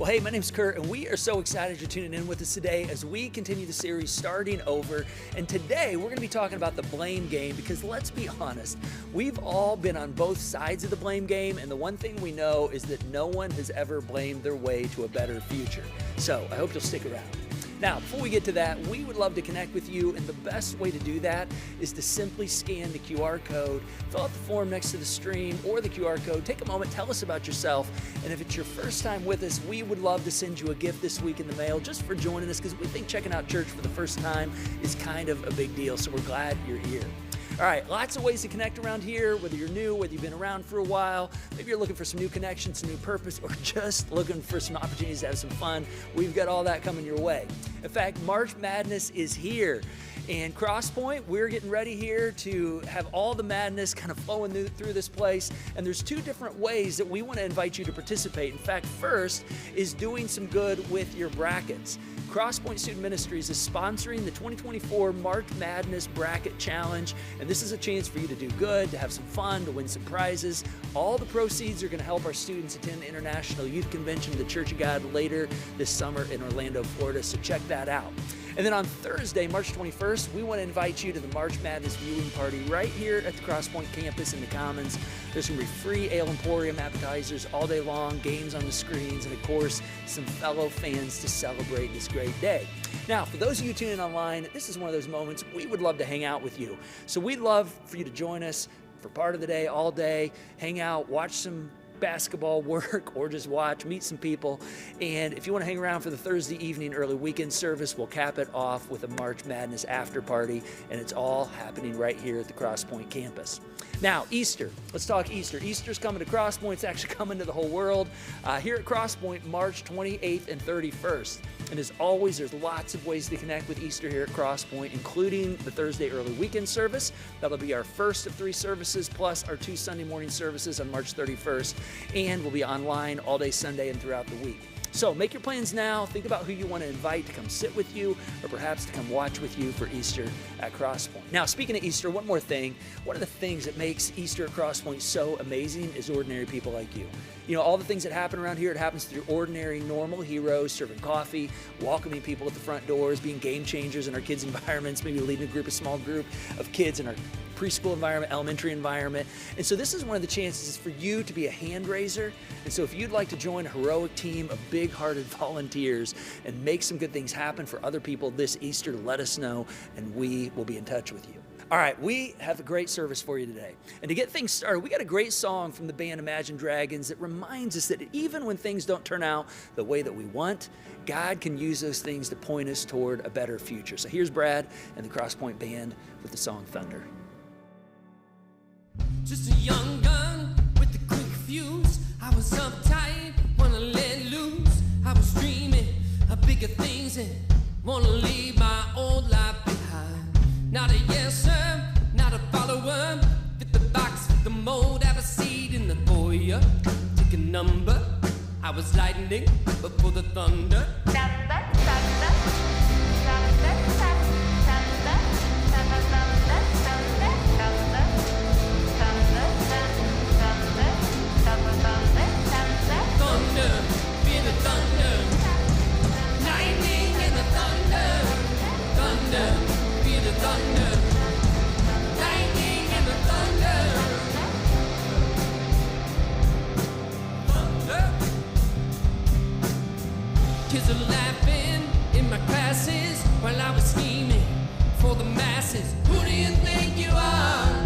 Well, hey, my name's Curt, and we are so excited you're tuning in with us today as we continue the series Starting Over. And today, we're going to be talking about the blame game because let's be honest, we've all been on both sides of the blame game, and the one thing we know is that no one has ever blamed their way to a better future. So, I hope you'll stick around. Now, before we get to that, we would love to connect with you, and the best way to do that is to simply scan the QR code, fill out the form next to the stream or the QR code, take a moment, tell us about yourself, and if it's your first time with us, we would love to send you a gift this week in the mail just for joining us because we think checking out church for the first time is kind of a big deal, so we're glad you're here. All right, lots of ways to connect around here, whether you're new, whether you've been around for a while, maybe you're looking for some new connections, some new purpose, or just looking for some opportunities to have some fun. We've got all that coming your way. In fact, March Madness is here. And Crosspoint, we're getting ready here to have all the madness kind of flowing through this place. And there's two different ways that we want to invite you to participate. In fact, first is doing some good with your brackets. Crosspoint Student Ministries is sponsoring the 2024 March Madness Bracket Challenge, and this is a chance for you to do good, to have some fun, to win some prizes. All the proceeds are going to help our students attend the International Youth Convention of the Church of God later this summer in Orlando, Florida, so check that out. And then on Thursday, March 21st, we want to invite you to the March Madness viewing party right here at the Crosspoint campus in the Commons. There's going to be free Ale Emporium appetizers all day long, games on the screens, and of course, some fellow fans to celebrate this great day. Now, for those of you tuning in online, this is one of those moments we would love to hang out with you. So we'd love for you to join us for part of the day, all day, hang out, watch some basketball, work, or just watch, meet some people. And if you want to hang around for the Thursday evening early weekend service, we'll cap it off with a March Madness after party, and it's all happening right here at the Crosspoint campus. Now, Easter. Let's talk Easter. Easter's coming to Crosspoint. It's actually coming to the whole world. Here at Crosspoint, March 28th and 31st. And as always, there's lots of ways to connect with Easter here at Crosspoint, including the Thursday early weekend service. That'll be our first of 3 services, plus our 2 Sunday morning services on March 31st. And we'll be online all day Sunday and throughout the week. So make your plans now. Think about who you want to invite to come sit with you or perhaps to come watch with you for Easter at Crosspoint. Now, speaking of Easter, one more thing. One of the things that makes Easter at Crosspoint so amazing is ordinary people like you. You know, all the things that happen around here, it happens through ordinary, normal heroes, serving coffee, welcoming people at the front doors, being game changers in our kids' environments, maybe leading a small group of kids in our preschool environment, elementary environment. And so this is one of the chances for you to be a hand raiser. And so if you'd like to join a heroic team of big-hearted volunteers and make some good things happen for other people this Easter, let us know, and we will be in touch with you. All right, we have a great service for you today. And to get things started, we got a great song from the band Imagine Dragons that reminds us that even when things don't turn out the way that we want, God can use those things to point us toward a better future. So here's Brad and the Crosspoint Band with the song Thunder. Just a young gun with a quick fuse. I was uptight, wanna let loose. I was dreaming of bigger things and wanna leave my old life behind. Not a yes sir, not a follower. Fit the box, fit the mold, have a seat in the foyer. Take a number. I was lightning, but for the thunder. Kids are laughing in my classes while I was scheming for the masses. Who do you think you are?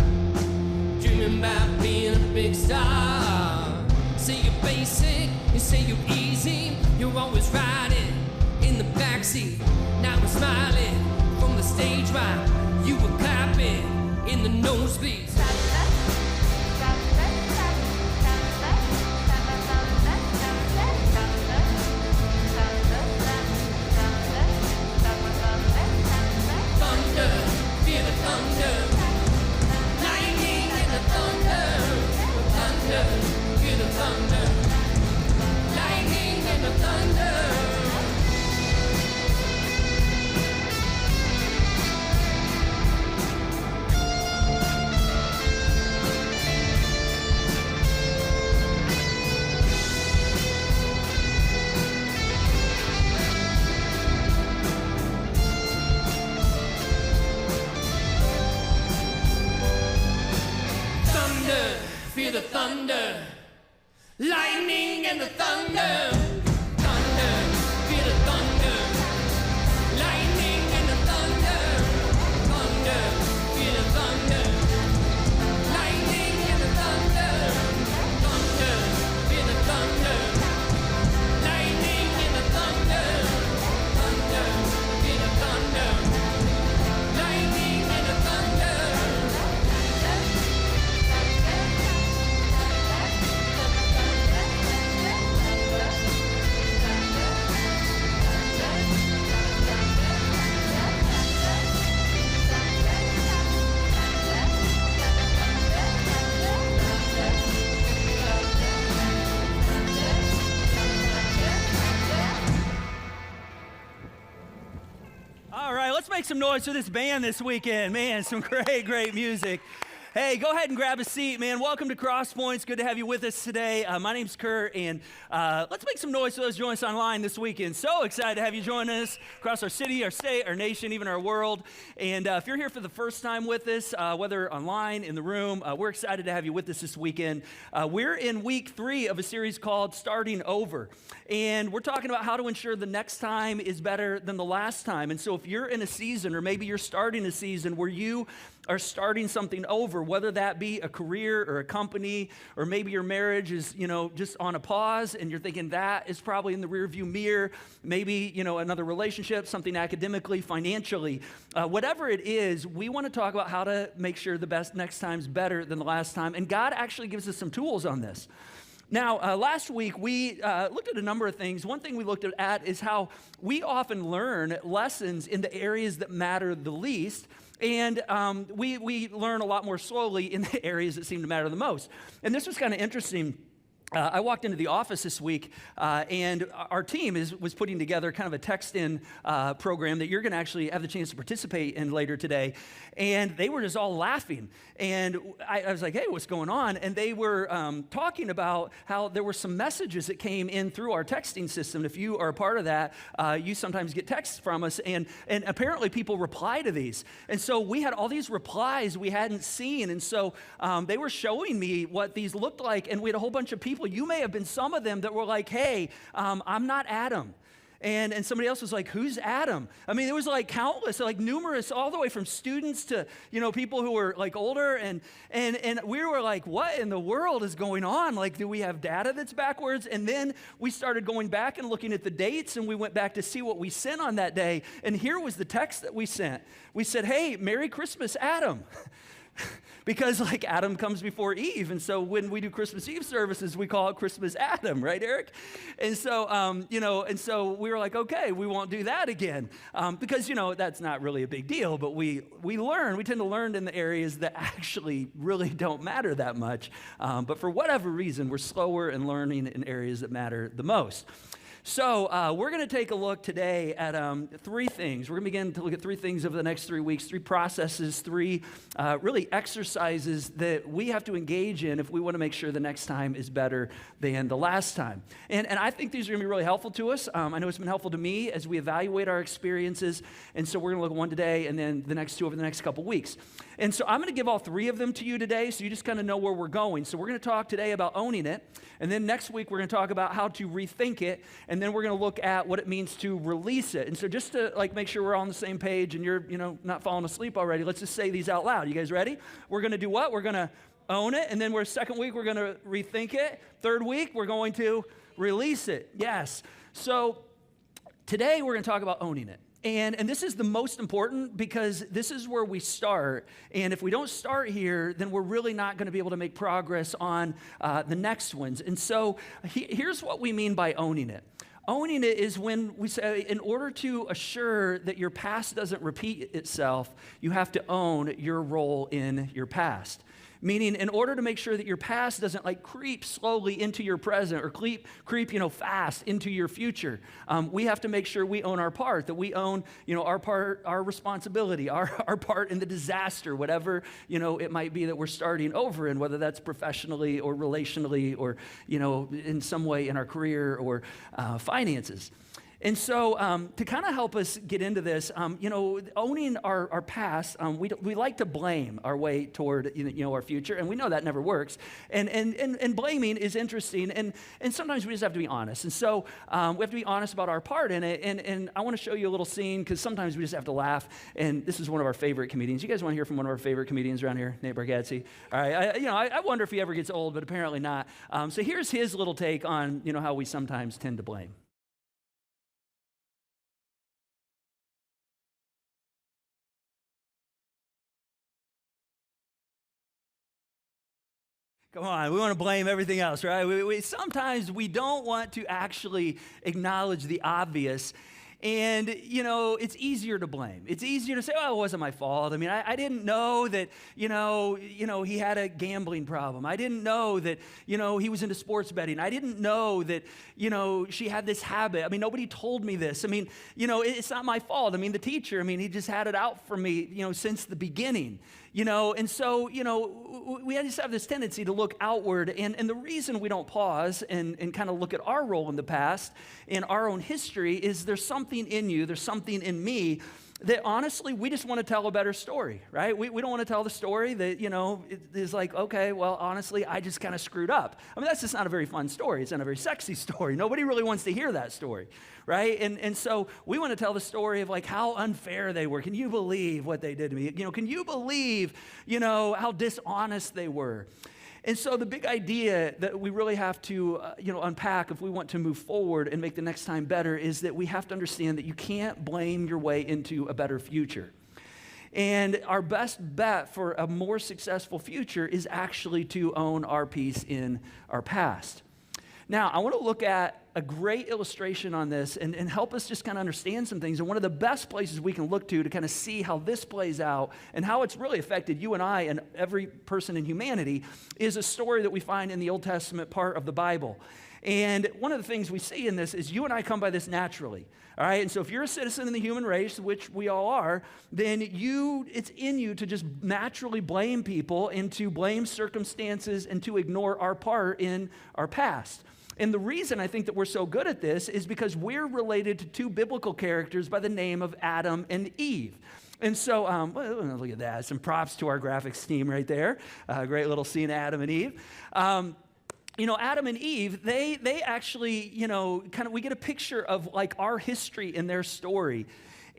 Dreaming about being a big star. Say you're basic, you say you're easy. You're always riding in the backseat. Now I'm smiling from the stage while you were clapping in the nosebleeds. feel the thunder, lightning and the thunder. Thunder, feel the thunder, lightning and the thunder. Thunder, feel the thunder, lightning and the thunder. Thunder, feel the thunder, lightning and the thunder. Thunder, feel the thunder, lightning and the thunder. All right, let's make some noise for this band this weekend. Man, some great music. Hey, go ahead and grab a seat, man. Welcome to Cross Points. Good to have you with us today. My name's Curt, and let's make some noise for those joining us online this weekend. So excited to have you join us across our city, our state, our nation, even our world. And if you're here for the first time with us, whether online, in the room, we're excited to have you with us this weekend. We're in week 3 of a series called Starting Over. And we're talking about how to ensure the next time is better than the last time. And so if you're in a season, or maybe you're starting a season where you are starting something over, whether that be a career or a company, or maybe your marriage is, just on a pause and you're thinking that is probably in the rearview mirror, maybe, another relationship, something academically, financially, whatever it is, we want to talk about how to make sure the best next time's better than the last time. And God actually gives us some tools on this. Now, last week, we looked at a number of things. One thing we looked at is how we often learn lessons in the areas that matter the least, and we learn a lot more slowly in the areas that seem to matter the most. And this was kind of interesting. I walked into the office this week, and our team was putting together kind of a text-in program that you're going to actually have the chance to participate in later today. And they were just all laughing. And I was like, hey, what's going on? And they were talking about how there were some messages that came in through our texting system. If you are a part of that, you sometimes get texts from us. And apparently people reply to these. And so we had all these replies we hadn't seen. And so they were showing me what these looked like. And we had a whole bunch of people. You may have been some of them that were like, hey, I'm not Adam. And somebody else was like, who's Adam? I mean, it was like countless, like numerous, all the way from students to, people who were like older. And we were like, what in the world is going on? Like, do we have data that's backwards? And then we started going back and looking at the dates, and we went back to see what we sent on that day. And here was the text that we sent. We said, hey, Merry Christmas, Adam. Because like Adam comes before Eve, and so when we do Christmas Eve services, we call it Christmas Adam, right, Eric? And so, and so we were like, okay, we won't do that again, because that's not really a big deal. But we tend to learn in the areas that actually really don't matter that much. But for whatever reason, we're slower in learning in areas that matter the most. So we're going to take a look today at 3 things. We're going to begin to look at 3 things over the next 3 weeks, 3 processes, 3 really exercises that we have to engage in if we want to make sure the next time is better than the last time. And I think these are going to be really helpful to us. I know it's been helpful to me as we evaluate our experiences. And so we're going to look at one today and then the next 2 over the next couple weeks. And so I'm going to give all 3 of them to you today so you just kind of know where we're going. So we're going to talk today about owning it. And then next week we're going to talk about how to rethink it. And then we're going to look at what it means to release it. And so just to make sure we're all on the same page and you're not falling asleep already, let's just say these out loud. You guys ready? We're going to do what? We're going to own it. And then second week we're going to rethink it. Third week we're going to release it. Yes. So today we're going to talk about owning it. And this is the most important because this is where we start. And if we don't start here, then we're really not going to be able to make progress on the next ones. And so here's what we mean by owning it. Owning it is when we say, in order to assure that your past doesn't repeat itself, you have to own your role in your past. Meaning, in order to make sure that your past doesn't creep slowly into your present or creep fast into your future, we have to make sure we own our part, that we own, our part, our responsibility, our part in the disaster, whatever, it might be that we're starting over in, whether that's professionally or relationally or, in some way in our career or finances. And so to kind of help us get into this, owning our past, we like to blame our way toward, our future, and we know that never works. And blaming is interesting, and sometimes we just have to be honest. And so we have to be honest about our part in it, and I want to show you a little scene, because sometimes we just have to laugh, and this is one of our favorite comedians. You guys want to hear from one of our favorite comedians around here, Nate Bargatze? All right, I wonder if he ever gets old, but apparently not. So here's his little take on, how we sometimes tend to blame. Come on, we want to blame everything else, right? Sometimes we don't want to actually acknowledge the obvious. And, it's easier to blame. It's easier to say, oh, it wasn't my fault. I mean, I didn't know that, he had a gambling problem. I didn't know that, he was into sports betting. I didn't know that, she had this habit. I mean, nobody told me this. I mean, it's not my fault. I mean, the teacher, he just had it out for me, since the beginning. And so, we just have this tendency to look outward, and the reason we don't pause and kind of look at our role in the past, in our own history, is there's something in you, there's something in me that honestly, we just want to tell a better story, right? We don't want to tell the story that, it is like, okay, well, honestly, I just kind of screwed up. I mean, that's just not a very fun story. It's not a very sexy story. Nobody really wants to hear that story, right? And so we want to tell the story of like how unfair they were. Can you believe what they did to me? Can you believe, how dishonest they were? And so the big idea that we really have to, unpack if we want to move forward and make the next time better is that we have to understand that you can't blame your way into a better future. And our best bet for a more successful future is actually to own our piece in our past. Now, I want to look at a great illustration on this and help us just kind of understand some things. And one of the best places we can look to kind of see how this plays out and how it's really affected you and I and every person in humanity is a story that we find in the Old Testament part of the Bible. And one of the things we see in this is you and I come by this naturally. All right, and so if you're a citizen in the human race, which we all are, then it's in you to just naturally blame people and to blame circumstances and to ignore our part in our past. And the reason I think that we're so good at this is because we're related to two biblical characters by the name of Adam and Eve. And so, look at that. Some props to our graphics team right there. Great little scene, Adam and Eve. Adam and Eve, they actually, we get a picture of like our history in their story.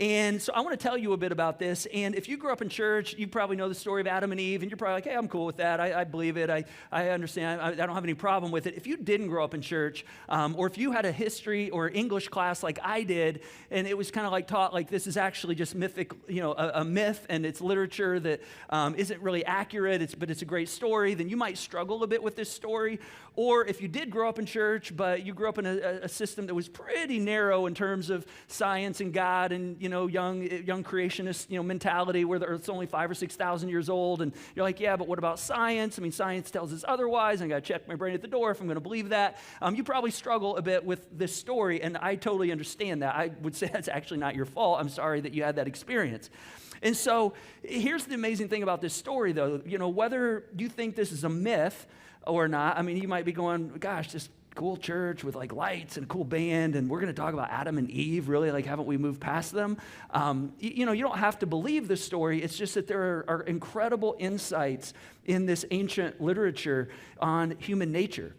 And so I want to tell you a bit about this. And if you grew up in church, you probably know the story of Adam and Eve, and you're probably like, hey, I'm cool with that. I believe it. I understand. I don't have any problem with it. If you didn't grow up in church, or if you had a history or English class like I did, and it was kind of like taught like this is actually just mythic, a myth, and it's literature that isn't really accurate, but it's a great story, then you might struggle a bit with this story. Or if you did grow up in church, but you grew up in a system that was pretty narrow in terms of science and God and, young creationist, mentality where the earth's only 5,000 or 6,000 years old. And you're like, yeah, but what about science? I mean, science tells us otherwise. I got to check my brain at the door if I'm going to believe that. You probably struggle a bit with this story, and I totally understand that. I would say that's actually not your fault. I'm sorry that you had that experience. And so here's the amazing thing about this story, though. Whether you think this is a myth or not, I mean, you might be going, gosh, this cool church with like lights and a cool band, and we're going to talk about Adam and Eve, really? Like, haven't we moved past them? You don't have to believe this story. It's just that there are incredible insights in this ancient literature on human nature.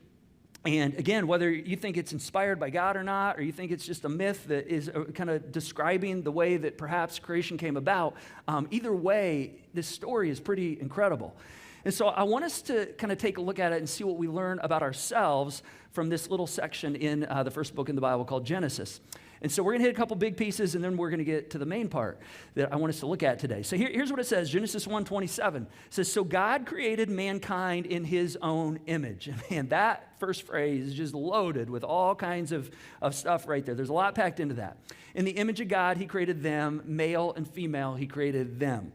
And again, whether you think it's inspired by God or not, or you think it's just a myth that is kind of describing the way that perhaps creation came about, either way, this story is pretty incredible. And so I want us to kind of take a look at it and see what we learn about ourselves from this little section in the first book in the Bible called Genesis. And so we're going to hit a couple big pieces, and then we're going to get to the main part that I want us to look at today. So here's what it says, Genesis 1:27. It says, so God created mankind in his own image. And man, that first phrase is just loaded with all kinds of stuff right there. There's a lot packed into that. In the image of God, he created them, male and female, he created them.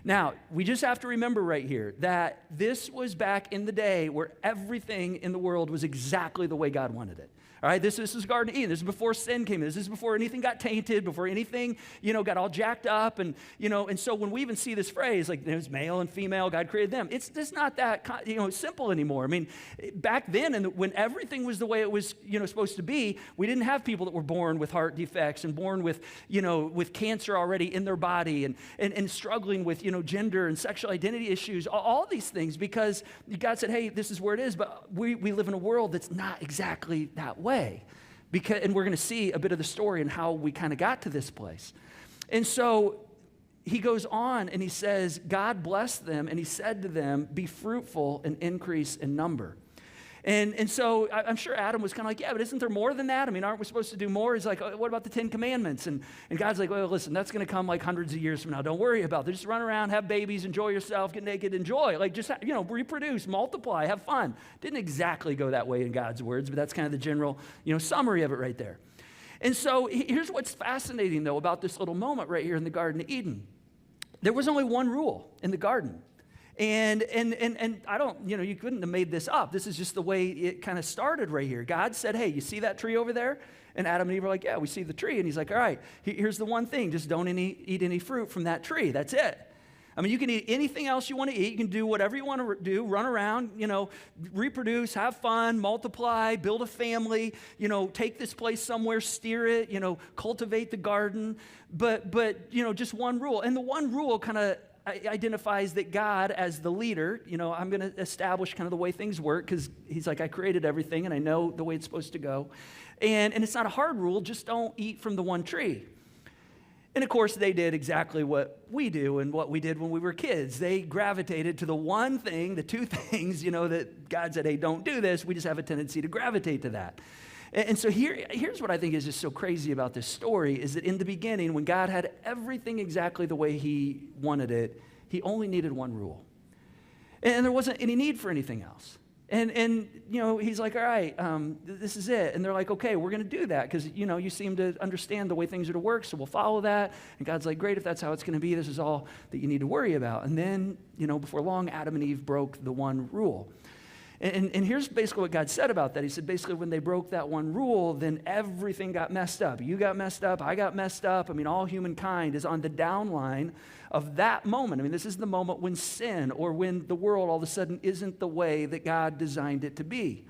Now, we just have to remember right here that this was back in the day where everything in the world was exactly the way God wanted it. All right, this is Garden of Eden. This is before sin came in. This is before anything got tainted, before anything, got all jacked up. And, and so when we even see this phrase, like there's male and female, God created them, it's just not that, simple anymore. I mean, back then, and when everything was the way it was, supposed to be, we didn't have people that were born with heart defects and born with, with cancer already in their body and struggling with, gender and sexual identity issues, all these things, because God said, hey, this is where it is, but we live in a world that's not exactly that way. And we're going to see a bit of the story and how we kind of got to this place. And so he goes on and he says, God blessed them and he said to them, be fruitful and increase in number. And so I'm sure Adam was kind of like, yeah, but isn't there more than that? I mean, aren't we supposed to do more? He's like, oh, what about the 10 Commandments? And God's like, well, listen, that's going to come like hundreds of years from now. Don't worry about it. Just run around, have babies, enjoy yourself, get naked, enjoy. Like just, reproduce, multiply, have fun. Didn't exactly go that way in God's words, but that's kind of the general, summary of it right there. And so here's what's fascinating, though, about this little moment right here in the Garden of Eden. There was only one rule in the garden. And I don't, you couldn't have made this up. This is just the way it kind of started right here. God said, hey, you see that tree over there? And Adam and Eve were like, yeah, we see the tree. And he's like, all right, here's the one thing. Just don't eat any fruit from that tree. That's it. I mean, you can eat anything else you want to eat. You can do whatever you want to do, run around, reproduce, have fun, multiply, build a family, take this place somewhere, steer it, cultivate the garden. But just one rule. And the one rule kind of identifies that God as the leader, I'm going to establish kind of the way things work because he's like, I created everything and I know the way it's supposed to go. And it's not a hard rule, just don't eat from the one tree. And of course, they did exactly what we do and what we did when we were kids. They gravitated to the one thing, the two things, that God said, hey, don't do this. We just have a tendency to gravitate to that. And so here's what I think is just so crazy about this story is that in the beginning, when God had everything exactly the way he wanted it, he only needed one rule. And there wasn't any need for anything else. And he's like, all right, this is it. And they're like, okay, we're going to do that because, you seem to understand the way things are to work, so we'll follow that. And God's like, great, if that's how it's going to be, this is all that you need to worry about. And then, before long, Adam and Eve broke the one rule. And here's basically what God said about that. He said, basically, when they broke that one rule, then everything got messed up. You got messed up. I got messed up. I mean, all humankind is on the downline of that moment. I mean, this is the moment when sin or when the world all of a sudden isn't the way that God designed it to be.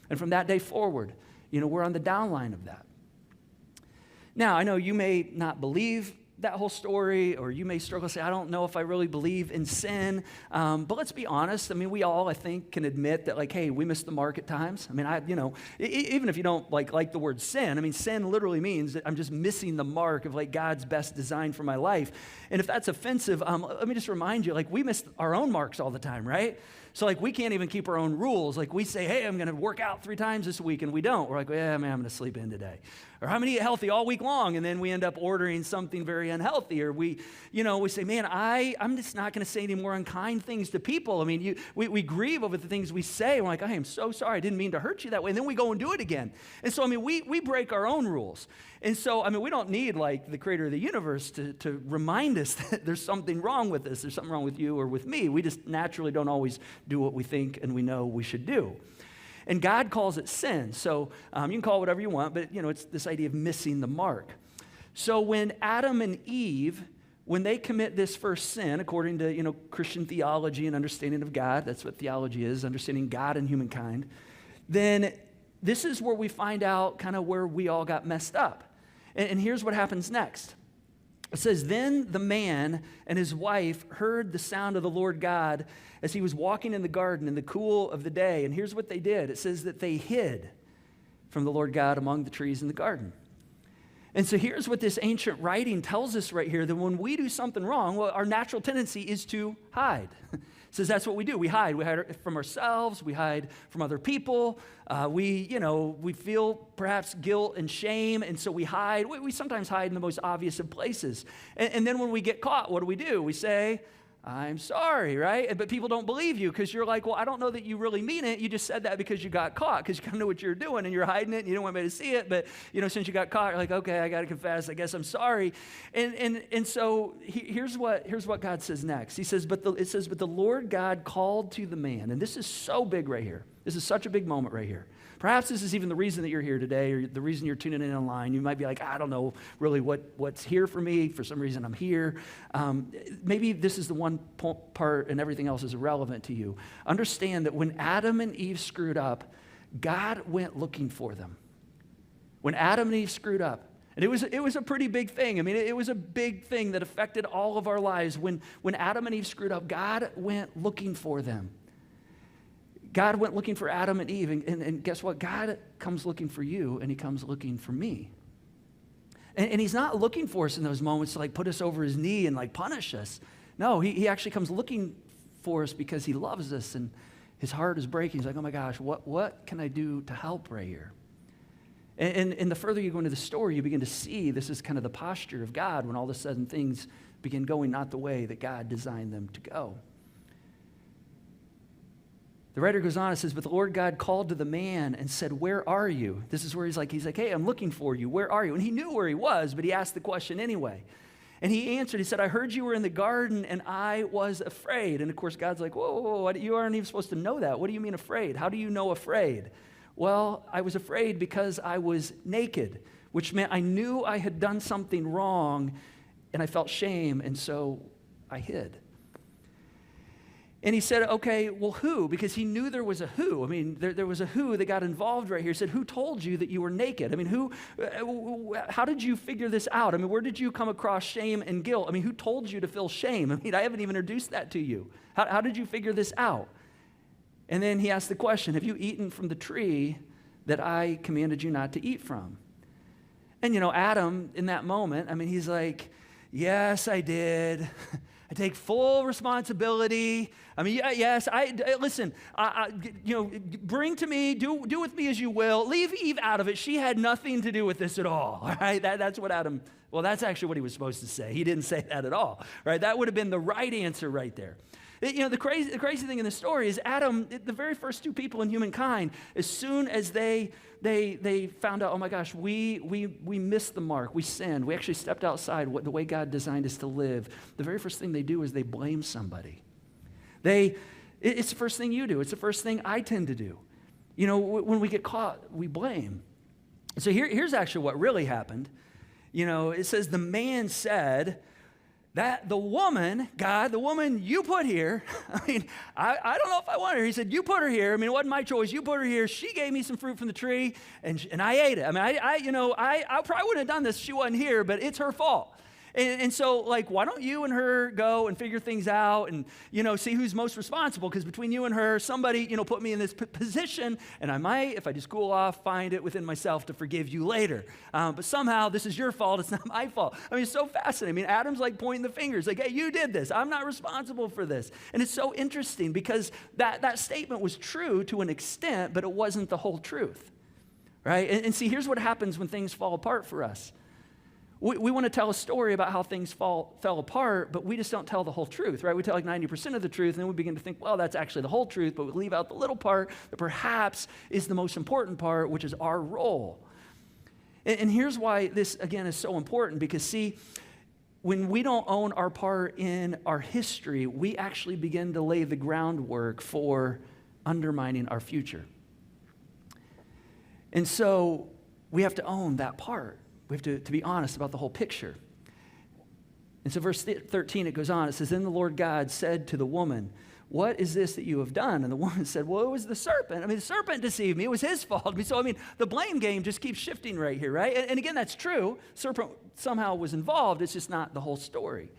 And from that day forward, we're on the downline of that. Now, I know you may not believe that whole story, or you may struggle to say, I don't know if I really believe in sin, but let's be honest. I mean, we all, I think, can admit that, like, hey, we miss the mark at times. I mean, even if you don't like the word sin, I mean, sin literally means that I'm just missing the mark of, like, God's best design for my life. And if that's offensive, let me just remind you, like, we miss our own marks all the time, right? So, like, we can't even keep our own rules. Like, we say, hey, I'm going to work out 3 times this week, and we don't. We're like, yeah, man, I'm going to sleep in today. Or I'm going to eat healthy all week long, and then we end up ordering something very unhealthy. Or we say, man, I'm just not going to say any more unkind things to people. I mean, we grieve over the things we say. We're like, I am so sorry. I didn't mean to hurt you that way. And then we go and do it again. And so, I mean, we break our own rules. And so, I mean, we don't need, like, the creator of the universe to remind us that there's something wrong with us. There's something wrong with you or with me. We just naturally don't always do what we think and we know we should do. And God calls it sin. So you can call it whatever you want, but, it's this idea of missing the mark. So when Adam and Eve, when they commit this first sin, according to, Christian theology and understanding of God, that's what theology is, understanding God and humankind, then this is where we find out kind of where we all got messed up. And here's what happens next. It says, then the man and his wife heard the sound of the Lord God as he was walking in the garden in the cool of the day. And here's what they did. It says that they hid from the Lord God among the trees in the garden. And so here's what this ancient writing tells us right here, that when we do something wrong, well, our natural tendency is to hide. It says that's what we do. We hide. We hide from ourselves. We hide from other people. We feel perhaps guilt and shame, and so we hide. We sometimes hide in the most obvious of places. And then when we get caught, what do? We say, I'm sorry, right? But people don't believe you because you're like, well, I don't know that you really mean it. You just said that because you got caught, because you kind of know what you're doing and you're hiding it and you don't want anybody to see it. But, since you got caught, you're like, okay, I got to confess. I guess I'm sorry. And so here's what God says next. He says, but the Lord God called to the man, and this is so big right here. This is such a big moment right here. Perhaps this is even the reason that you're here today, or the reason you're tuning in online. You might be like, I don't know really what's here for me. For some reason, I'm here. Maybe this is the one part and everything else is irrelevant to you. Understand that when Adam and Eve screwed up, God went looking for them. When Adam and Eve screwed up, and it was a pretty big thing. I mean, it was a big thing that affected all of our lives. When Adam and Eve screwed up, God went looking for them. God went looking for Adam and Eve, and guess what? God comes looking for you, and he comes looking for me. And he's not looking for us in those moments to like put us over his knee and like punish us. No, he actually comes looking for us because he loves us, and his heart is breaking. He's like, oh my gosh, what can I do to help right here? And the further you go into the story, you begin to see this is kind of the posture of God when all of a sudden things begin going not the way that God designed them to go. The writer goes on and says, but the Lord God called to the man and said, where are you? This is where he's like, hey, I'm looking for you. Where are you? And he knew where he was, but he asked the question anyway. And he answered, he said, I heard you were in the garden and I was afraid. And of course, God's like, whoa, you aren't even supposed to know that. What do you mean afraid? How do you know afraid? Well, I was afraid because I was naked, which meant I knew I had done something wrong and I felt shame, and so I hid. And he said, okay, well, who? Because he knew there was a who. I mean, there was a who that got involved right here. He said, who told you that you were naked? I mean, how did you figure this out? I mean, where did you come across shame and guilt? I mean, who told you to feel shame? I mean, I haven't even introduced that to you. How did you figure this out? And then he asked the question, have you eaten from the tree that I commanded you not to eat from? And, Adam, in that moment, I mean, he's like, yes, I did. I take full responsibility. I mean, yes, listen, bring to me, do with me as you will. Leave Eve out of it. She had nothing to do with this at all right? That's what that's actually what he was supposed to say. He didn't say that at all, right? That would have been the right answer right there. The crazy thing in the story is Adam, the very first two people in humankind, as soon as they found out, oh my gosh, we missed the mark, we sinned, we actually stepped outside the way God designed us to live, the very first thing they do is they blame somebody. It's the first thing you do. It's the first thing I tend to do. When we get caught, we blame. So here's actually what really happened. It says the man said, that the woman, God, the woman you put here, I mean, I don't know if I want her. He said, you put her here. I mean, it wasn't my choice. You put her here. She gave me some fruit from the tree, and I ate it. I mean, I probably wouldn't have done this if she wasn't here, but it's her fault. And so, like, why don't you and her go and figure things out and, see who's most responsible? Because between you and her, somebody, put me in this position, and I might, if I just cool off, find it within myself to forgive you later. But somehow, this is your fault. It's not my fault. I mean, it's so fascinating. I mean, Adam's like pointing the fingers, like, hey, you did this. I'm not responsible for this. And it's so interesting because that statement was true to an extent, but it wasn't the whole truth, right? And see, here's what happens when things fall apart for us. We want to tell a story about how things fell apart, but we just don't tell the whole truth, right? We tell like 90% of the truth, and then we begin to think, well, that's actually the whole truth, but we leave out the little part that perhaps is the most important part, which is our role. And here's why this, again, is so important, because, see, when we don't own our part in our history, we actually begin to lay the groundwork for undermining our future. And so we have to own that part. We have to be honest about the whole picture. And so verse 13, it goes on. It says, then the Lord God said to the woman, what is this that you have done? And the woman said, well, it was the serpent. I mean, the serpent deceived me. It was his fault. So, the blame game just keeps shifting right here, right? And again, that's true. Serpent somehow was involved. It's just not the whole story.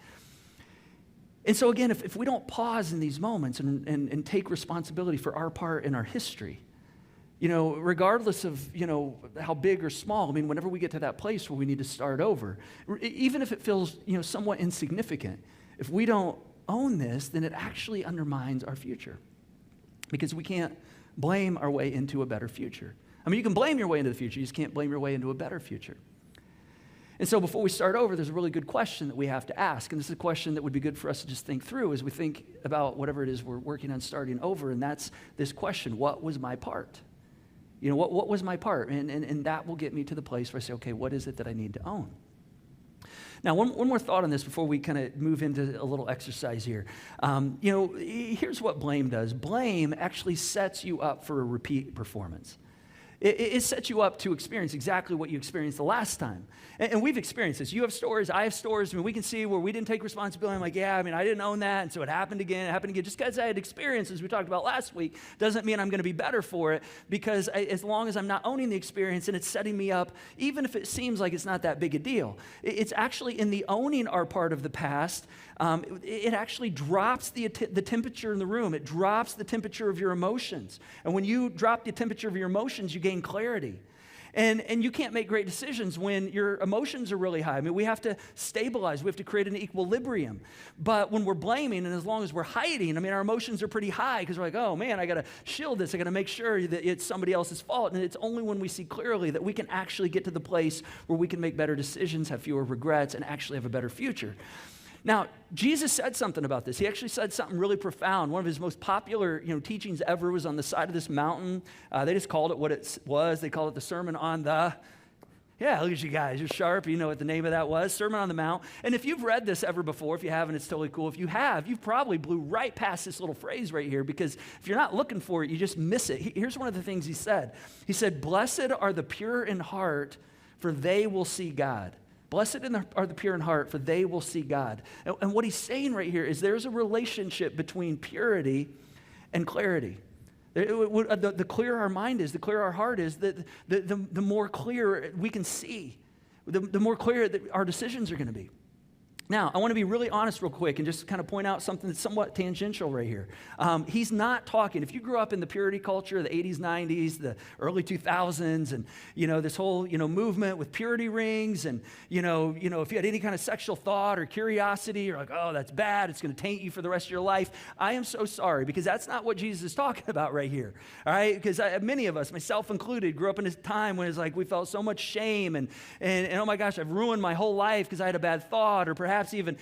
And so again, if we don't pause in these moments and take responsibility for our part in our history, regardless of, how big or small, whenever we get to that place where we need to start over, even if it feels, somewhat insignificant, if we don't own this, then it actually undermines our future because we can't blame our way into a better future. You can blame your way into the future, you just can't blame your way into a better future. And so before we start over, there's a really good question that we have to ask, and this is a question that would be good for us to just think through as we think about whatever it is we're working on starting over, and that's this question: what was my part? What was my part? And that will get me to the place where I say, okay, what is it that I need to own? Now, one more thought on this before we kind of move into a little exercise here. Here's what blame does. Blame actually sets you up for a repeat performance. It sets you up to experience exactly what you experienced the last time. And we've experienced this. You have stories, I have stories. I mean, we can see where we didn't take responsibility. I'm like, yeah, I mean, I didn't own that, and so it happened again. Just because I had experiences we talked about last week doesn't mean I'm going to be better for it, because as long as I'm not owning the experience and it's setting me up, even if it seems like it's not that big a deal, it's actually in the owning our part of the past, it actually drops the temperature in the room. It drops the temperature of your emotions. And when you drop the temperature of your emotions, you gain clarity. And you can't make great decisions when your emotions are really high. I mean, we have to stabilize. We have to create an equilibrium. But when we're blaming, and as long as we're hiding, I mean, our emotions are pretty high because we're like, oh, man, I got to shield this. I got to make sure that it's somebody else's fault. And it's only when we see clearly that we can actually get to the place where we can make better decisions, have fewer regrets, and actually have a better future. Now, Jesus said something about this. He actually said something really profound. One of his most popular, teachings ever was on the side of this mountain. They just called it what it was. They called it the Sermon on the... Yeah, look at you guys. You're sharp. You know what the name of that was. Sermon on the Mount. And if you've read this ever before, if you haven't, it's totally cool. If you have, you probably blew right past this little phrase right here, because if you're not looking for it, you just miss it. Here's one of the things he said. He said, "Blessed are the pure in heart, for they will see God." Blessed are the pure in heart, for they will see God. And what he's saying right here is there's a relationship between purity and clarity. The clearer our mind is, the clearer our heart is, the more clear we can see, the more clear that our decisions are going to be. Now, I want to be really honest real quick and just kind of point out something that's somewhat tangential right here. He's not talking, if you grew up in the purity culture, the 80s, 90s, the early 2000s, and, this whole, movement with purity rings, and, if you had any kind of sexual thought or curiosity, you're like, oh, that's bad, it's going to taint you for the rest of your life. I am so sorry, because that's not what Jesus is talking about right here, all right? Because many of us, myself included, grew up in a time when it's like we felt so much shame, and oh my gosh, I've ruined my whole life because I had a bad thought, or perhaps even,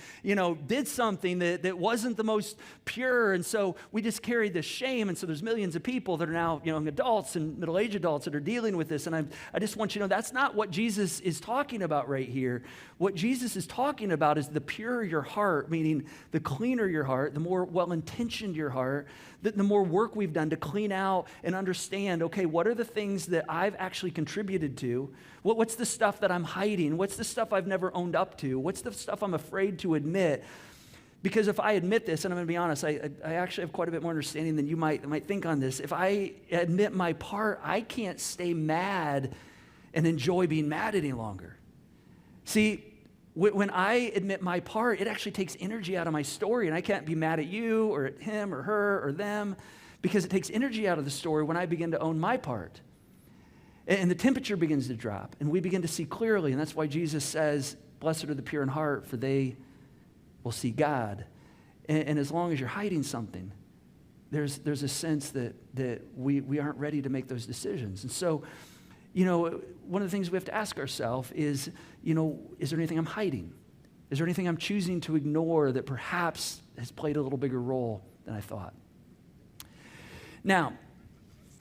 did something that wasn't the most pure. And so we just carried this shame. And so there's millions of people that are now, young adults and middle-aged adults that are dealing with this. And I just want you to know that's not what Jesus is talking about right here. What Jesus is talking about is the purer your heart, meaning the cleaner your heart, the more well-intentioned your heart, the more work we've done to clean out and understand, okay, what are the things that I've actually contributed to? What's the stuff that I'm hiding? What's the stuff I've never owned up to? What's the stuff I'm afraid to admit? Because if I admit this, and I'm going to be honest, I actually have quite a bit more understanding than you might think on this. If I admit my part, I can't stay mad and enjoy being mad any longer. See, when I admit my part, it actually takes energy out of my story, and I can't be mad at you or at him or her or them, because it takes energy out of the story when I begin to own my part. And the temperature begins to drop, and we begin to see clearly, and that's why Jesus says, "Blessed are the pure in heart, for they will see God." And as long as you're hiding something, there's a sense that we aren't ready to make those decisions. And so, one of the things we have to ask ourselves is there anything I'm hiding? Is there anything I'm choosing to ignore that perhaps has played a little bigger role than I thought? Now,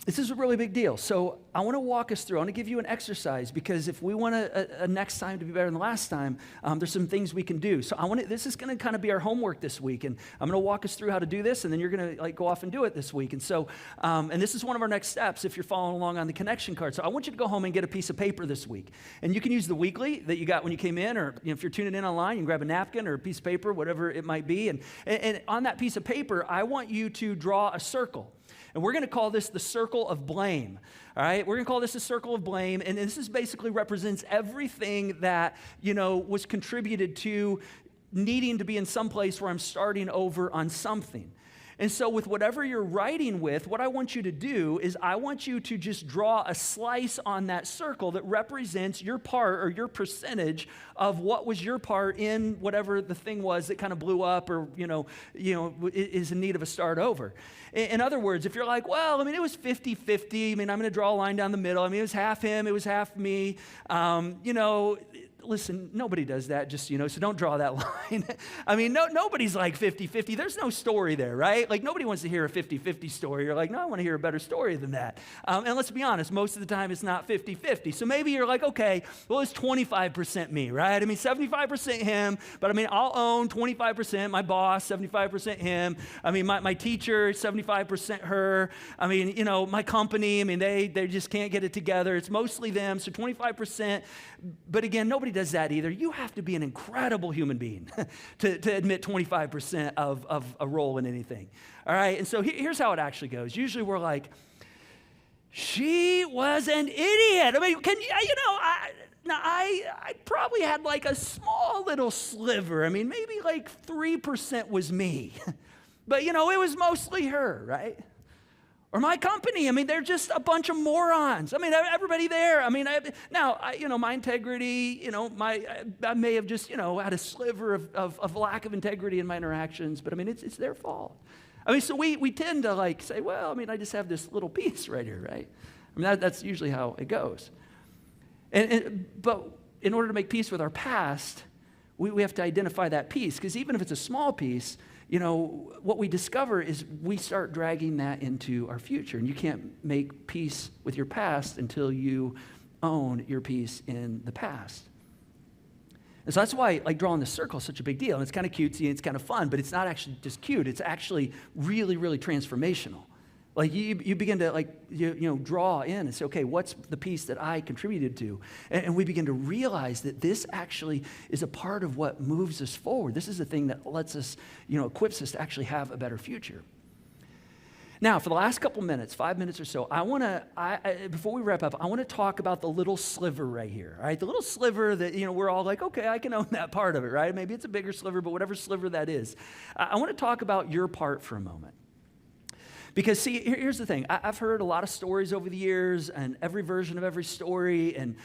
this is a really big deal. So I want to walk us through. I want to give you an exercise, because if we want a next time to be better than the last time, there's some things we can do. So this is going to kind of be our homework this week, and I'm going to walk us through how to do this, and then you're going to go off and do it this week. And so, and this is one of our next steps if you're following along on the connection card. So I want you to go home and get a piece of paper this week, and you can use the weekly that you got when you came in, or if you're tuning in online, you can grab a napkin or a piece of paper, whatever it might be. And on that piece of paper, I want you to draw a circle. And we're going to call this the circle of blame, all right? We're going to call this a circle of blame, and this is basically represents everything that, was contributed to needing to be in some place where I'm starting over on something. And so with whatever you're writing with, what I want you to do is I want you to just draw a slice on that circle that represents your part or your percentage of what was your part in whatever the thing was that kind of blew up or, is in need of a start over. In other words, if you're like, well, it was 50-50. I'm going to draw a line down the middle. It was half him, it was half me. listen, nobody does that, just, so don't draw that line. I mean, nobody's like 50-50. There's no story there, right? Like, nobody wants to hear a 50-50 story. You're like, no, I want to hear a better story than that. And let's be honest, most of the time it's not 50-50. So maybe you're like, okay, well, it's 25% me, right? I mean, 75% him, but I mean, I'll own 25%, my boss, 75% him. I mean, my teacher, 75% her. I mean, my company, I mean, they just can't get it together. It's mostly them, so 25%. But again, nobody does that either. You have to be an incredible human being to admit 25% of a role in anything. All right, and so here's how it actually goes. Usually we're like, she was an idiot. I mean, I probably had like a small little sliver. I mean, maybe like 3% was me. But, it was mostly her, right? Or my company, I mean, they're just a bunch of morons. I mean, everybody there, I mean, my integrity, I may have just, had a sliver of lack of integrity in my interactions, but I mean, it's their fault. I mean, so we tend to like say, well, I mean, I just have this little piece right here, right? I mean, that's usually how it goes. But in order to make peace with our past, we have to identify that piece, because even if it's a small piece, what we discover is we start dragging that into our future. And you can't make peace with your past until you own your piece in the past. And so that's why like drawing the circle is such a big deal. And it's kind of cutesy and it's kind of fun, but it's not actually just cute. It's actually really, really transformational. Like you begin to like, draw in and say, okay, what's the piece that I contributed to? And we begin to realize that this actually is a part of what moves us forward. This is the thing that lets us, equips us to actually have a better future. Now, for the last couple minutes, 5 minutes or so, before we wrap up, I want to talk about the little sliver right here, all right? The little sliver that, we're all like, okay, I can own that part of it, right? Maybe it's a bigger sliver, but whatever sliver that is. I want to talk about your part for a moment. Because see, here's the thing. I've heard a lot of stories over the years, and every version of every story, and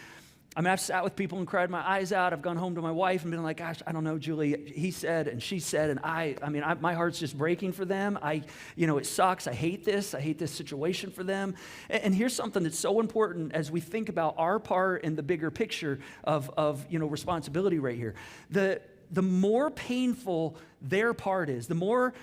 I've sat with people and cried my eyes out. I've gone home to my wife and been like, gosh, I don't know, Julie, he said and she said, and my heart's just breaking for them. It sucks. I hate this situation for them. And here's something that's so important as we think about our part in the bigger picture of responsibility right here. The more painful their part is, the more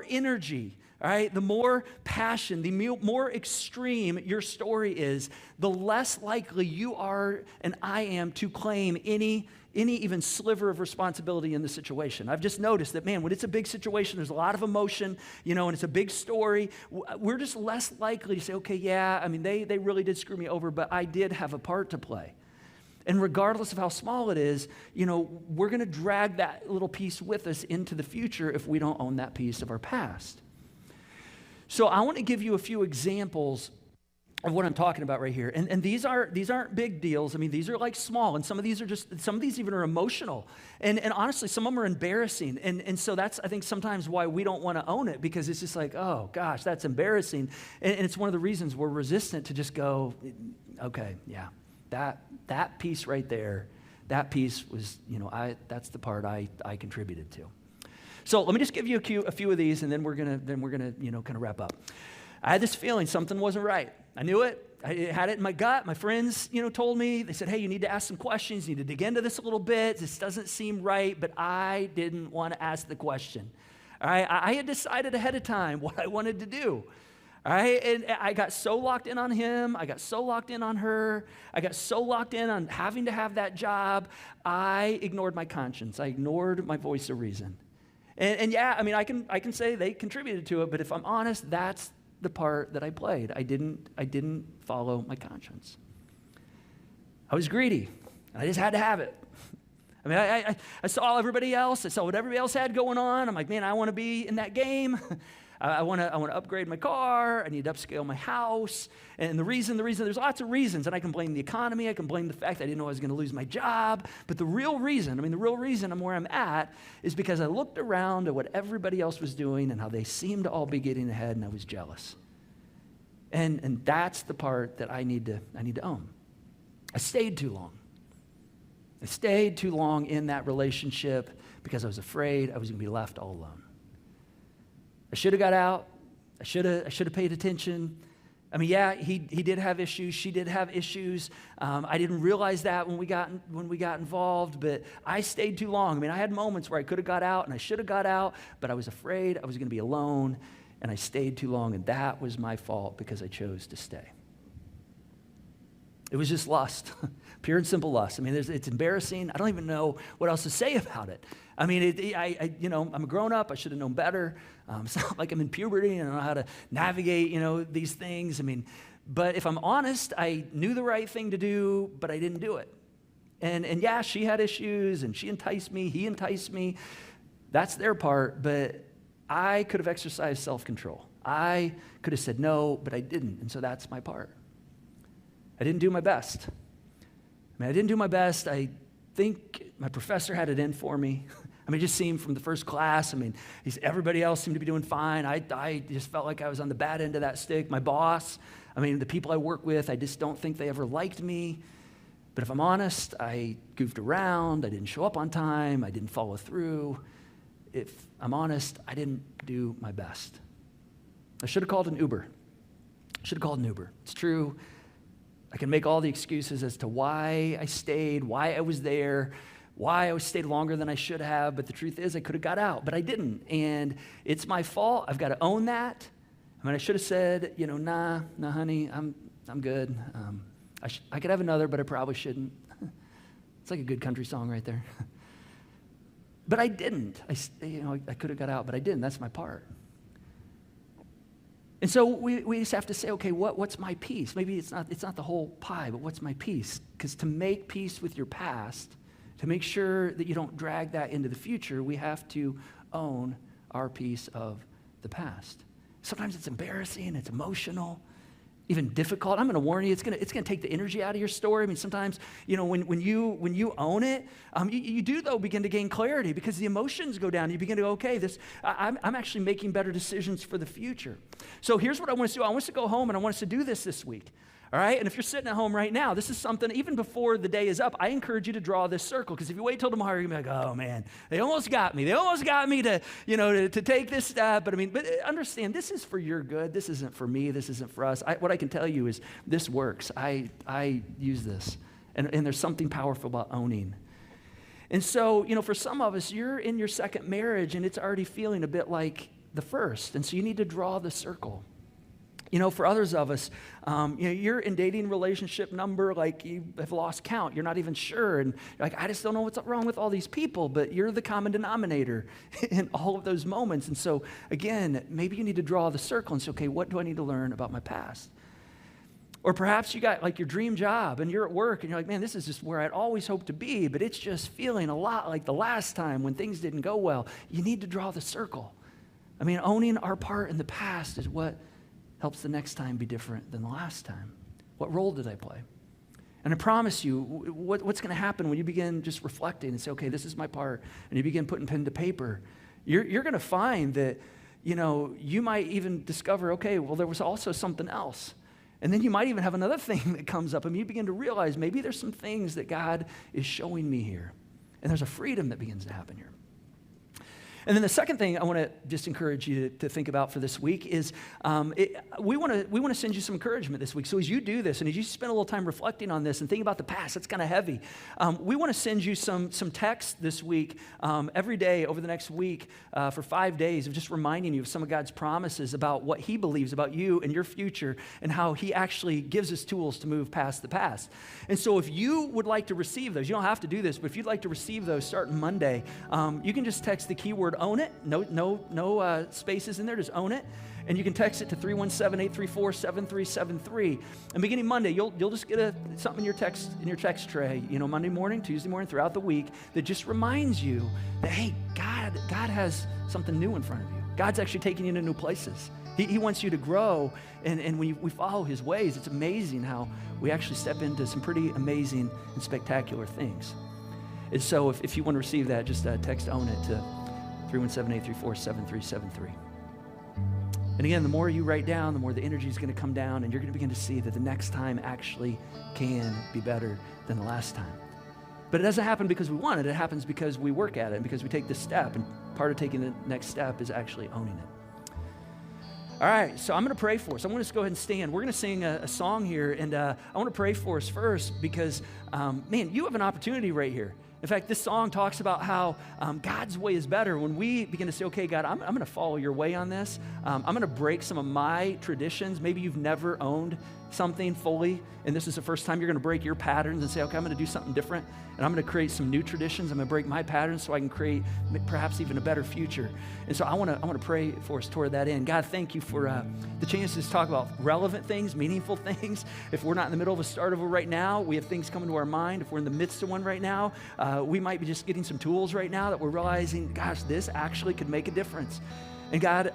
energy, all right, the more passion, the more extreme your story is, the less likely you are and I am to claim any even sliver of responsibility in the situation. I've just noticed that, man, when it's a big situation, there's a lot of emotion, and it's a big story, we're just less likely to say, okay, yeah, I mean, they really did screw me over, but I did have a part to play. And regardless of how small it is, we're going to drag that little piece with us into the future if we don't own that piece of our past. So I want to give you a few examples of what I'm talking about right here. And these aren't big deals. I mean, these are like small, and some of these even are emotional. And honestly, some of them are embarrassing. And so that's, I think, sometimes why we don't want to own it, because it's just like, oh gosh, that's embarrassing. And it's one of the reasons we're resistant to just go, okay, yeah, that piece right there, that piece was, that's the part I contributed to. So let me just give you a few of these, and then we're gonna kind of wrap up. I had this feeling something wasn't right. I knew it. I had it in my gut. My friends, told me. They said, "Hey, you need to ask some questions. You need to dig into this a little bit. This doesn't seem right." But I didn't want to ask the question. All right, I had decided ahead of time what I wanted to do. All right, and I got so locked in on him. I got so locked in on her. I got so locked in on having to have that job. I ignored my conscience. I ignored my voice of reason. And yeah, I mean, I can say they contributed to it, but if I'm honest, that's the part that I played. I didn't follow my conscience. I was greedy. I just had to have it. I mean, I saw everybody else. I saw what everybody else had going on. I'm like, man, I want to be in that game. I want to upgrade my car. I need to upscale my house. And the reason, there's lots of reasons. And I can blame the economy. I can blame the fact that I didn't know I was going to lose my job. But the real reason I'm where I'm at is because I looked around at what everybody else was doing and how they seemed to all be getting ahead, and I was jealous. And that's the part that I need to own. I stayed too long. I stayed too long in that relationship because I was afraid I was going to be left all alone. I should have got out. I should have paid attention. I mean, yeah, he did have issues. She did have issues. I didn't realize that when we got involved, but I stayed too long. I mean, I had moments where I could have got out and I should have got out, but I was afraid I was going to be alone, and I stayed too long, and that was my fault because I chose to stay. It was just lust, pure and simple lust. I mean, it's embarrassing. I don't even know what else to say about it. I mean, I'm a grown up. I should have known better. It's not like I'm in puberty and I don't know how to navigate, these things. I mean, but if I'm honest, I knew the right thing to do, but I didn't do it. And yeah, she had issues, and she enticed me. He enticed me. That's their part, but I could have exercised self-control. I could have said no, but I didn't, and so that's my part. I didn't do my best. I didn't do my best. I think my professor had it in for me. It just seemed from the first class, everybody else seemed to be doing fine. I just felt like I was on the bad end of that stick. My boss, the people I work with, I just don't think they ever liked me. But if I'm honest, I goofed around. I didn't show up on time. I didn't follow through. If I'm honest, I didn't do my best. I should have called an Uber. It's true. I can make all the excuses as to why I stayed, why I was there, why I stayed longer than I should have, but the truth is I could have got out, but I didn't, and it's my fault. I've got to own that. I should have said, nah, honey, I'm good. I could have another, but I probably shouldn't. It's like a good country song right there. But I didn't. I could have got out, but I didn't. That's my part. And so we just have to say, okay, what's my piece? Maybe it's not the whole pie, but what's my piece? Because to make peace with your past, to make sure that you don't drag that into the future, we have to own our piece of the past. Sometimes it's embarrassing, it's emotional, even difficult. I'm going to warn you, it's going to take the energy out of your story. Sometimes, when you own it, you do, though, begin to gain clarity because the emotions go down. You begin to go, okay, I'm actually making better decisions for the future. So here's what I want us to do. I want us to go home, and I want us to do this week. All right? And if you're sitting at home right now, this is something, even before the day is up, I encourage you to draw this circle, because if you wait till tomorrow, you're going to be like, oh, man, they almost got me. They almost got me to take this step. But understand, this is for your good. This isn't for me. This isn't for us. What I can tell you is this works. I use this. And there's something powerful about owning. And so, for some of us, you're in your second marriage, and it's already feeling a bit like the first. And so you need to draw the circle. For others of us, you're in dating relationship number, like you have lost count. You're not even sure. And you're like, I just don't know what's wrong with all these people, but you're the common denominator in all of those moments. And so, again, maybe you need to draw the circle and say, okay, what do I need to learn about my past? Or perhaps you got like your dream job and you're at work and you're like, man, this is just where I'd always hoped to be, but it's just feeling a lot like the last time when things didn't go well. You need to draw the circle. Owning our part in the past is what helps the next time be different than the last time. What role did I play? And I promise you, what's going to happen when you begin just reflecting and say, okay, this is my part, and you begin putting pen to paper, you're going to find that, you might even discover, okay, well, there was also something else. And then you might even have another thing that comes up, and you begin to realize maybe there's some things that God is showing me here. And there's a freedom that begins to happen here. And then the second thing I want to just encourage you to think about for this week is we want to send you some encouragement this week. So as you do this and as you spend a little time reflecting on this and think about the past, it's kind of heavy. We want to send you some text this week, every day over the next week for 5 days of just reminding you of some of God's promises about what He believes about you and your future and how He actually gives us tools to move past the past. And so if you would like to receive those, you don't have to do this, but if you'd like to receive those starting Monday, you can just text the keyword own it. No spaces in there, just own it. And you can text it to 317-834-7373. And beginning Monday, you'll just get something in your text tray, Monday morning, Tuesday morning, throughout the week that just reminds you that, hey, God has something new in front of you. God's actually taking you to new places. He wants you to grow, and when we follow His ways, it's amazing how we actually step into some pretty amazing and spectacular things. And so if you want to receive that, just text own it to 317-834-7373. And again, the more you write down, the more the energy is going to come down, and you're going to begin to see that the next time actually can be better than the last time. But it doesn't happen because we want it. It happens because we work at it and because we take this step. And part of taking the next step is actually owning it. All right, so I'm going to pray for us. I want us to go ahead and stand. We're going to sing a song here, and I want to pray for us first because, man, you have an opportunity right here. In fact, this song talks about how God's way is better. When we begin to say, okay, God, I'm going to follow your way on this. I'm going to break some of my traditions. Maybe you've never owned something fully, and this is the first time you're going to break your patterns and say, okay, I'm going to do something different, and I'm going to create some new traditions. I'm going to break my patterns so I can create perhaps even a better future. And so I want to pray for us toward that end. God, thank you for the chance to talk about relevant things, meaningful things. If we're not in the middle of a start over right now, we have things coming to our mind. If we're in the midst of one right now, we might be just getting some tools right now that we're realizing, gosh, this actually could make a difference. And God,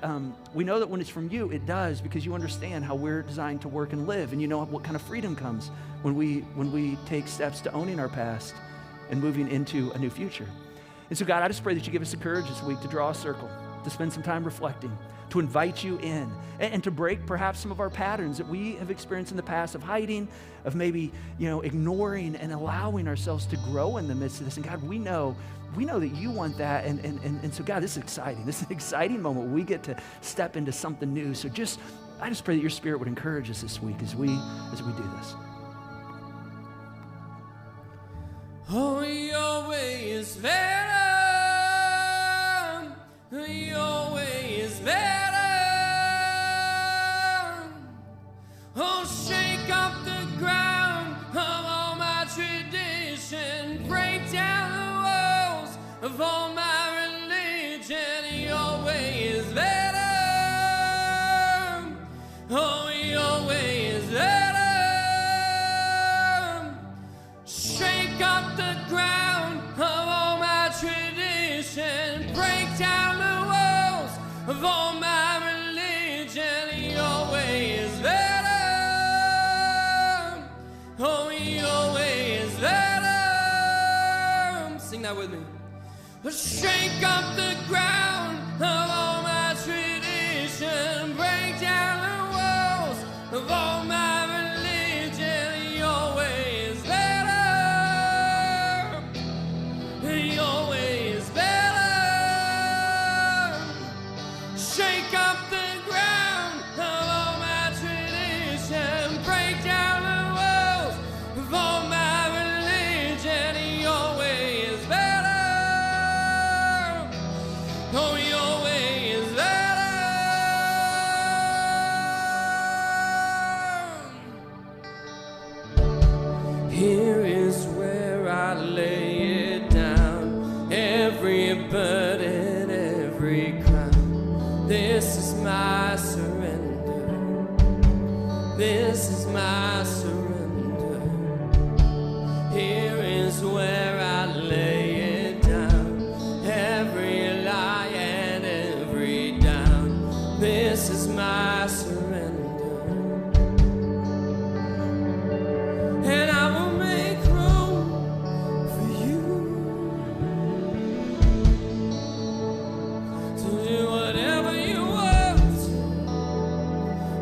we know that when it's from you, it does, because you understand how we're designed to work and live, and you know what kind of freedom comes when we take steps to owning our past and moving into a new future. And so, God, I just pray that you give us the courage this week to draw a circle, to spend some time reflecting, to invite you in, and to break perhaps some of our patterns that we have experienced in the past of hiding, of maybe, ignoring and allowing ourselves to grow in the midst of this. And God, we know that you want that. And so, God, this is exciting. This is an exciting moment where we get to step into something new. So I just pray that your Spirit would encourage us this week as we do this. Oh, your way is better. Your way is better. Oh, shake up the ground of all my tradition. Break down the walls of all my religion. Your way is better. Oh, your way is better. Shake up the ground of all my tradition. Break down the walls of all my religion. Your way is better. Oh, your way is better. Sing that with me. Shake up the ground of all my tradition. Break down the walls of all my religion. Your way is better. Your way is better. Shake up the ground of all my tradition. Break down the walls of all my religion. Your way is better. Oh, your way is better. Here is where I lay it down, every burden, every crown. This is my surrender. This is my surrender. Here is where I lay it down, every lie and every down. This is my surrender. And I will make room for you to do whatever you want,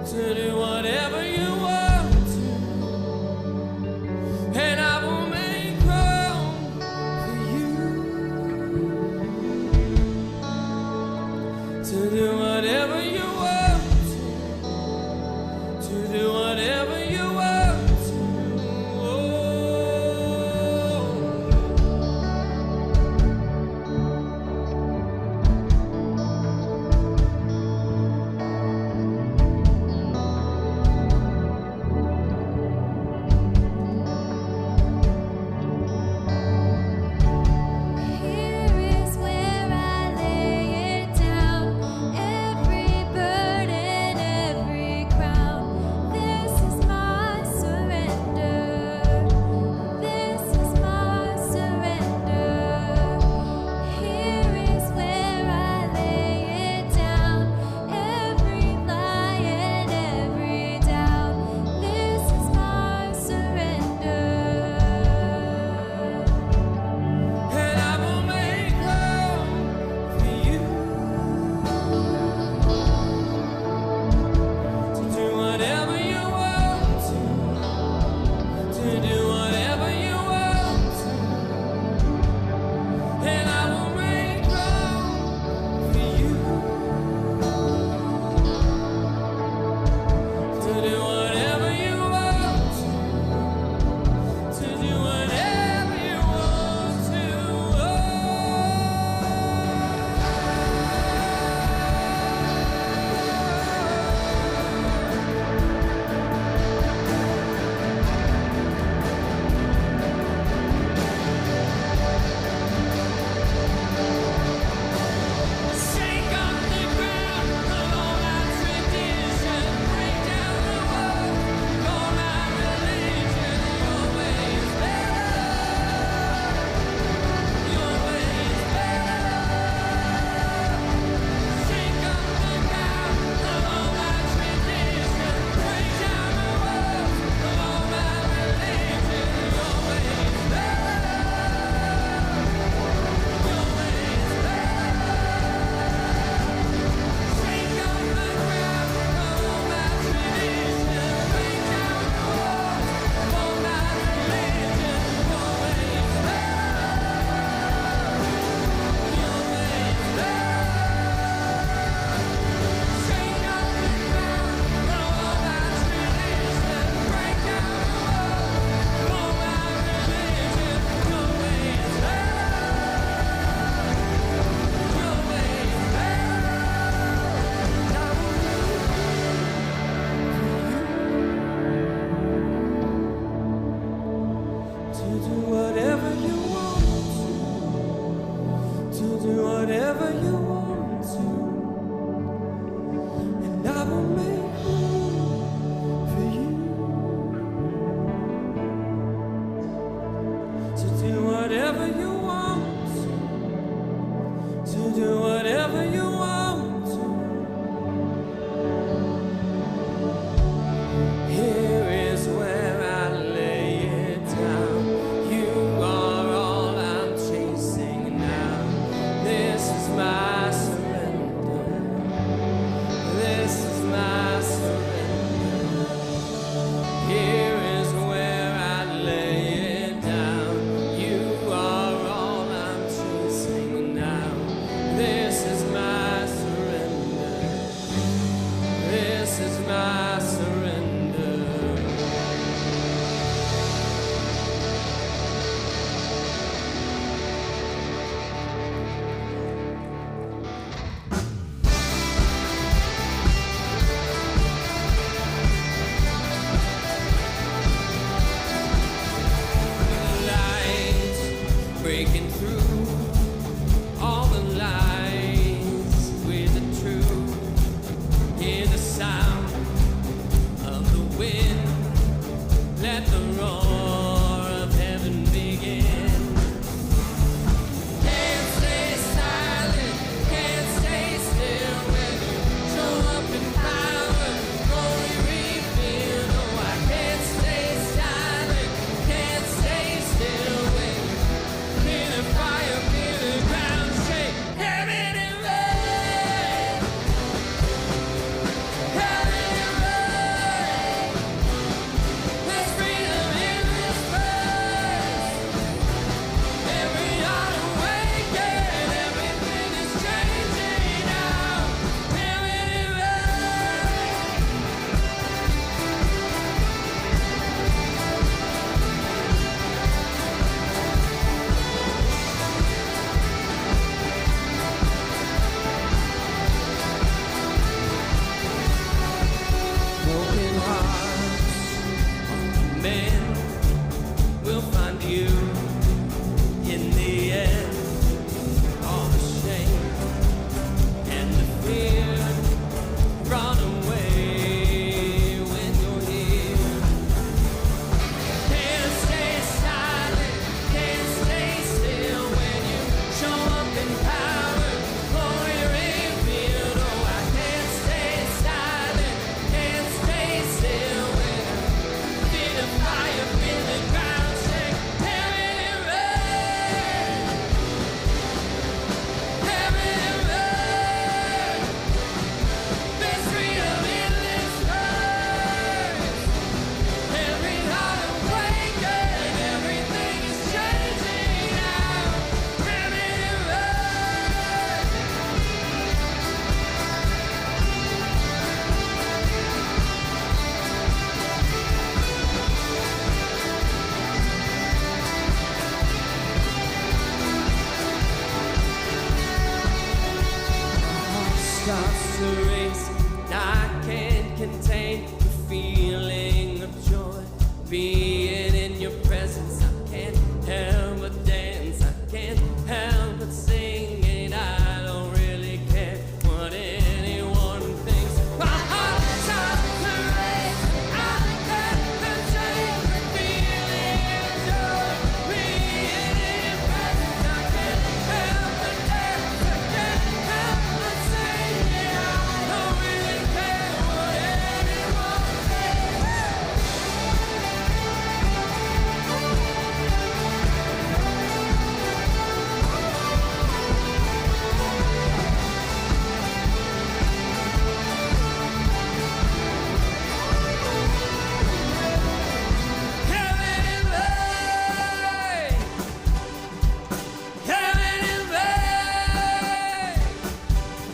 to do whatever you want to. And I will make room for you to do whatever you want to do whatever you want to. then we'll find you in the end. All the shame and the fear run away when you're here. Can't stay silent, can't stay still when you show up in power, glory revealed. Oh, I can't stay silent, can't stay still when I feel the fire, feel the ground shake. Heaven and earth, heaven and earth. There's freedom in this verse. Every heart awakened, everything is changing now. Heaven and earth. Starts to race, and I can't contain the feeling of joy. Being in your presence, I can't help but dance. I can't help but sing, and I don't really care what anyone thinks. My heart starts to race, I can't contain the feeling of joy. Being in your presence, I can't help but dance. I can't help but sing, and I don't really care what anyone Heaven and earth, heaven and earth.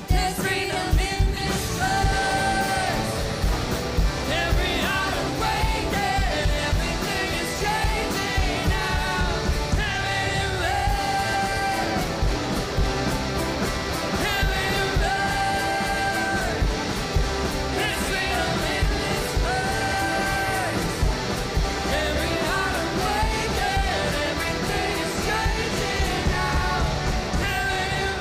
There's freedom in this verse. Every heart awakened, everything is changing now. Heaven and earth, heaven and earth. There's freedom in this verse. Every heart awakened, everything is changing now. Heaven and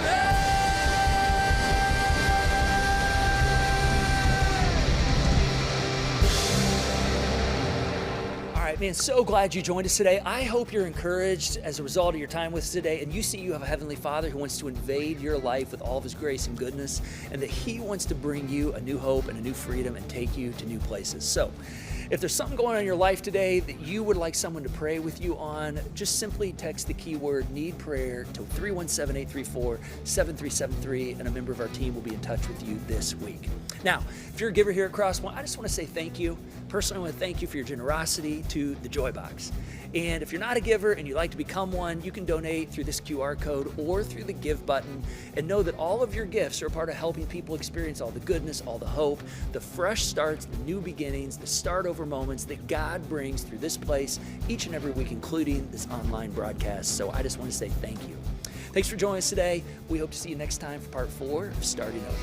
All right, man, so glad you joined us today. I hope you're encouraged as a result of your time with us today, and you see you have a Heavenly Father who wants to invade your life with all of His grace and goodness, and that He wants to bring you a new hope and a new freedom and take you to new places. So, if there's something going on in your life today that you would like someone to pray with you on, just simply text the keyword need prayer to 317-834-7373, and a member of our team will be in touch with you this week. Now, if you're a giver here at Crosspoint, I just want to say thank you. Personally, I want to thank you for your generosity to the Joy Box. And if you're not a giver and you'd like to become one, you can donate through this QR code or through the Give button. And know that all of your gifts are a part of helping people experience all the goodness, all the hope, the fresh starts, the new beginnings, the start over moments that God brings through this place each and every week, including this online broadcast. So I just want to say thank you. Thanks for joining us today. We hope to see you next time for part 4 of Starting Over.